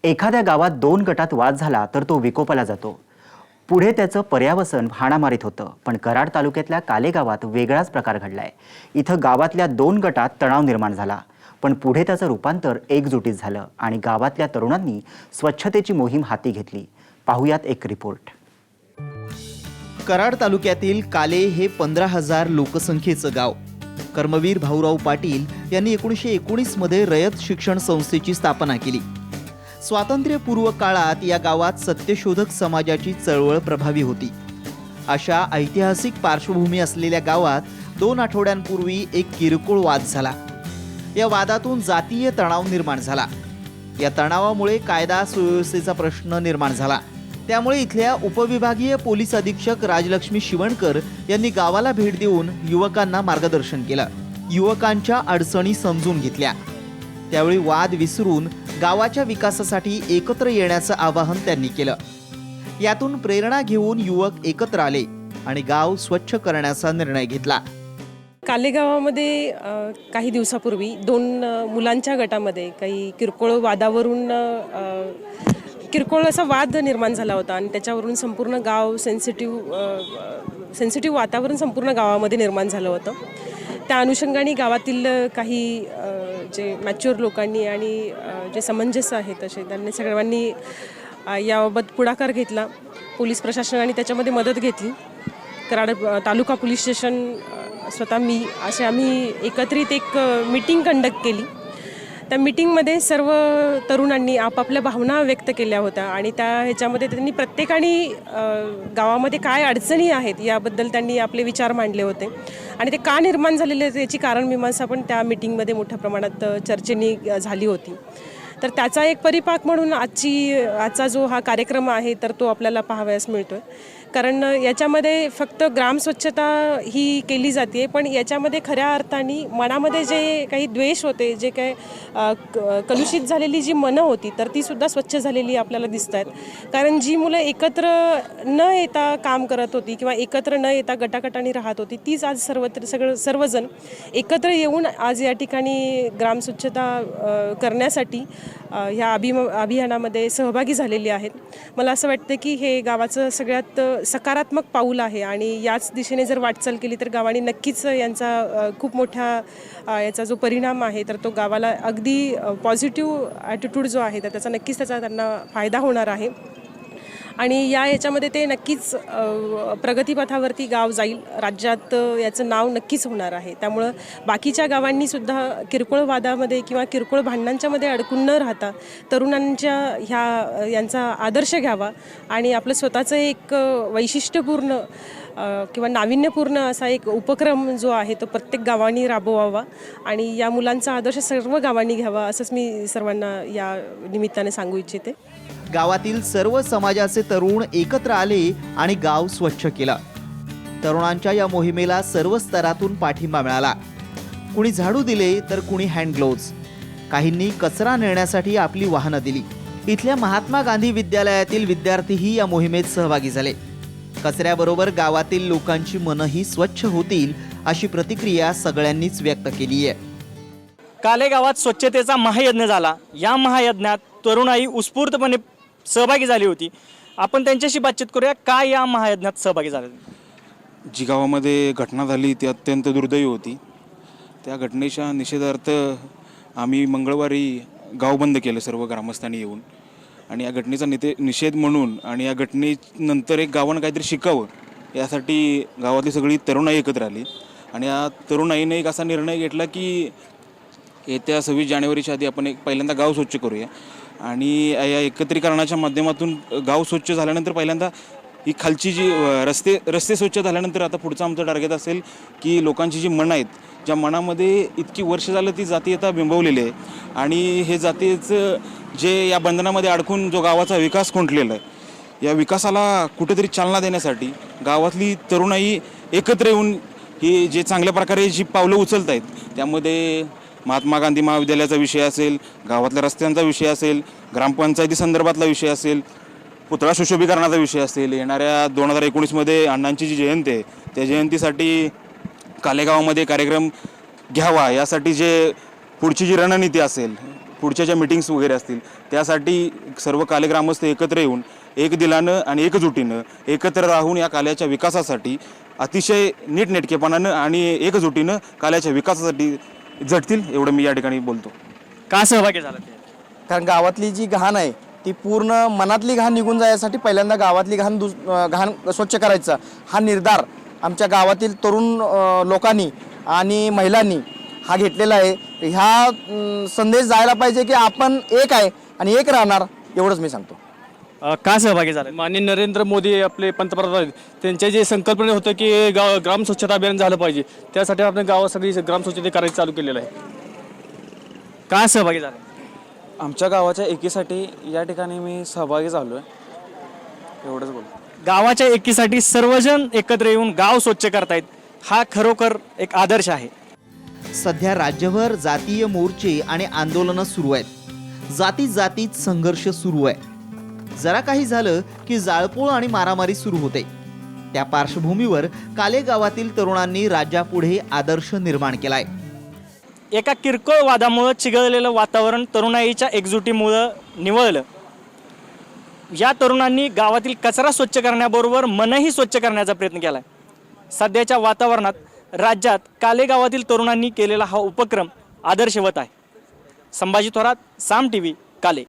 एखाद्या गावात दोन गटात वाद झाला तर तो विकोपाला जातो. पुढे त्याचं पर्यावसन हाणामारीत होतं. पण कराड तालुक्यातल्या काले गावात वेगळाच प्रकार घडलाय. इथं गावातल्या दोन गटात तणाव निर्माण झाला, पण पुढे त्याचं रूपांतर एकजुटीत झालं आणि गावातल्या तरुणांनी स्वच्छतेची मोहीम हाती घेतली. पाहुयात एक रिपोर्ट. कराड तालुक्यातील काले हे 15,000 लोकसंख्येचं गाव. कर्मवीर भाऊराव पाटील यांनी 1919 मध्ये रयत शिक्षण संस्थेची स्थापना केली. स्वातंत्र्यपूर्व काळात या गावात सत्यशोधक समाजाची चळवळ प्रभावी होती. अशा ऐतिहासिक पार्श्वभूमी असलेल्या गावात 2 आठवड्यांपूर्वी एक किरकोळ वाद झाला. या वादातून जातीय तणाव निर्माण झाला. या तणावामुळे कायदा सुव्यवस्थेचा प्रश्न निर्माण झाला. त्यामुळे इथल्या उपविभागीय पोलीस अधीक्षक राजलक्ष्मी शिवणकर यांनी गावाला भेट देऊन युवकांना मार्गदर्शन केलं. युवकांच्या अडचणी समजून घेतल्या. त्यावेळी वाद विसरून गावाच्या विकासासाठी एकत्र येण्याचं आवाहन त्यांनी केलं. यातून प्रेरणा घेऊन युवक एकत्र आले आणि गाव स्वच्छ करण्याचा निर्णय घेतला. काले गावामध्ये काही दिवसापूर्वी 2 मुलांच्या गटामध्ये काही किरकोळ वादावरून किरकोळ असा वाद निर्माण झाला होता आणि त्याच्यावरून संपूर्ण गाव सेन्सिटिव्ह वातावरण संपूर्ण गावामध्ये निर्माण झालं होतं. त्या अनुषंगाने गावातील काही जे मॅच्युअर लोकांनी आणि जे समंजस आहेत असे त्यांनी सर्वांनी याबाबत पुढाकार घेतला. पोलीस प्रशासनाने त्याच्यामध्ये मदत घेतली. कराड तालुका पोलीस स्टेशन स्वतः मी असे आम्ही एकत्रित एक मीटिंग कंडक्ट केली. त्या मीटिंगमध्ये सर्व तरुणांनी आपापल्या भावना व्यक्त केल्या होत्या आणि ह्याच्यामध्ये त्यांनी प्रत्येकाने गावामध्ये काय अडचणी आहेत याबद्दल त्यांनी आपले विचार मांडले होते आणि ते का निर्माण झालेले याची कारणमीमांसा पण त्या मीटिंगमध्ये मोठ्या प्रमाणात चर्चेनी झाली होती. तर त्याचा एक परिपाक म्हणून आजचा जो हा कार्यक्रम आहे तर तो आपल्याला पाहावयास मिळतो आहे. कारण याच्यामध्ये फक्त ग्रामस्वच्छता ही केली जाते, पण याच्यामध्ये खऱ्या अर्थाने मनामध्ये जे काही द्वेष होते, जे काही कलुषित झालेली जी मनं होती तर तीसुद्धा स्वच्छ झालेली आपल्याला दिसत आहेत. कारण जी मुलं एकत्र न येता काम करत होती किंवा एकत्र न येता गटागटाने राहत होती तीच आज सर्वजण एकत्र येऊन आज या ठिकाणी ग्रामस्वच्छता करण्यासाठी ह्या अभियानामध्ये सहभागी झालेली आहेत. मला असं वाटतं की हे गावाचं सगळ्यात सकारात्मक पाऊल आहे आणि याच दिशेने जर वाटचाल केली तर गावाने नक्कीच यांचा खूप मोठा याचा जो परिणाम आहे तर तो गावाला अगदी पॉझिटिव्ह ॲटिट्यूड जो आहे तर त्याचा नक्कीच त्यांना फायदा होणार आहे आणि याच्यामध्ये ते नक्कीच प्रगतीपथावरती गाव जाईल. राज्यात याचं नाव नक्कीच होणार आहे. त्यामुळं बाकीच्या गावांनीसुद्धा किरकोळ वादामध्ये किंवा किरकोळ भांडणांच्यामध्ये अडकून न राहता तरुणांच्या यांचा आदर्श घ्यावा आणि आपलं स्वतःचं एक वैशिष्ट्यपूर्ण किंवा नाविन्यपूर्ण असा एक उपक्रम जो आहे तो प्रत्येक गावांनी राबवावा आणि या मुलांचा आदर्श सर्व गावांनी घ्यावा असंच मी सर्वांना या निमित्ताने सांगू इच्छिते. गावातील सर्व समाजाचे तरुण एकत्र आले आणि गाव स्वच्छ केलं. तरुणांच्या या मोहिमेला सर्व स्तरातून पाठिंबा मिळाला. कुणी झाडू दिले तर कुणी हँड ग्लोव्ज. काहींनी कचरा नेण्यासाठी आपली वाहनं दिली. इथल्या महात्मा गांधी विद्यालयातील विद्यार्थीही या मोहिमेत सहभागी झाले. कचऱ्याबरोबर गावातील लोकांची मनंही स्वच्छ होतील अशी प्रतिक्रिया सगळ्यांनीच व्यक्त केली आहे. काले गावात स्वच्छतेचा महायज्ञ झाला. या महायज्ञात तरुणाई उत्स्फूर्तपणे सहभागी झाली होती. आपण त्यांच्याशी बातचीत करूया. काय या महायज्ञात सहभागी झाले? जी गावामध्ये घटना झाली ती अत्यंत दुर्दैवी होती. त्या घटनेच्या निषेधार्थ आम्ही मंगळवारी गाव बंद केलं सर्व ग्रामस्थांनी येऊन आणि या घटनेचा निषेध म्हणून आणि या घटनेनंतर एक गावानं काहीतरी शिकावं यासाठी गावातली सगळी तरुणाई एकत्र आली आणि या तरुणाईने एक असा निर्णय घेतला की येत्या 26 जानेवारीच्या आधी आपण पहिल्यांदा गाव स्वच्छ करूया आणि या एकत्रीकरणाच्या माध्यमातून गाव स्वच्छ झाल्यानंतर पहिल्यांदा ही खालची जी रस्ते स्वच्छ झाल्यानंतर आता पुढचं आमचं टार्गेट असेल की लोकांची जी मनं आहेत ज्या मनामध्ये इतकी वर्ष झालं ती जातीयता बिंबवलेली आहे आणि हे जातीचं जे या बंधनामध्ये अडकून जो गावाचा विकास खुंटलेला आहे या विकासाला कुठेतरी चालना देण्यासाठी गावातली तरुणाई एकत्र येऊन ही जे चांगल्या प्रकारे जी पावलं उचलत आहेत त्यामध्ये महात्मा गांधी महाविद्यालयाचा विषय असेल, गावातल्या रस्त्यांचा विषय असेल, ग्रामपंचायती संदर्भातला विषय असेल, पुतळा सुशोभीकरणाचा विषय असेल, येणाऱ्या 2019मध्ये अण्णांची जी जयंती आहे त्या जयंतीसाठी कालेगावामध्ये कार्यक्रम घ्यावा यासाठी जे पुढची जी रणनीती असेल पुढच्या ज्या मिटिंग्स वगैरे असतील त्यासाठी सर्व काले ग्रामस्थ एकत्र येऊन एक दिलानं आणि एकजुटीनं एकत्र राहून या काल्याच्या विकासासाठी अतिशय नीटनेटकेपणानं आणि एकजुटीनं काल्याच्या विकासासाठी झटतील एवढं मी या ठिकाणी बोलतो. का सहभागी झाला ते? कारण गावातली जी घाण आहे ती पूर्ण मनातली घाण निघून जाण्यासाठी पहिल्यांदा गावातली घाण स्वच्छ करायचा हा निर्धार आमच्या गावातील तरुण लोकांनी आणि महिलांनी हा घेतलेला आहे. ह्या संदेश जायला पाहिजे की आपण एक आहे आणि एक राहणार, एवढंच मी सांगतो. का सहभागी झाला? माननीय नरेंद्र मोदी आपले पंतप्रधान आहेत, त्यांच्या जे संकल्पने होतं की ग्राम स्वच्छता अभियान झालं पाहिजे, त्यासाठी आपण गावात सगळी ग्राम स्वच्छता करायचं चालू केलेलं आहे. का सहभागी झाला? आमच्या गावाच्या एकीसाठी या ठिकाणी मी सहभागी झालो आहे, एवढंच बोल. गावाच्या एकीसाठी सर्वजण एकत्र येऊन गाव स्वच्छ करतायत, हा खरोखर एक आदर्श आहे. सध्या राज्यभर जातीय मोर्चे आणि आंदोलनं सुरू आहेत. जाती जातीत संघर्ष सुरू आहे. जरा काही झालं की जाळपोळ आणि मारामारी सुरू होते. त्या पार्श्वभूमीवर काले गावातील तरुणांनी राज्यापुढे आदर्श निर्माण केलाय. एका किरकोळ वादामुळं चिघळलेलं वातावरण तरुणाईच्या एकजुटीमुळं निवळलं. या तरुणांनी गावातील कचरा स्वच्छ करण्याबरोबर मनही स्वच्छ करण्याचा प्रयत्न केला. सध्याच्या वातावरणात राज्यात काले गावातील तरुणांनी केलेला हा उपक्रम आदर्शवत आहे. संभाजी थोरात, साम टीव्ही, काले.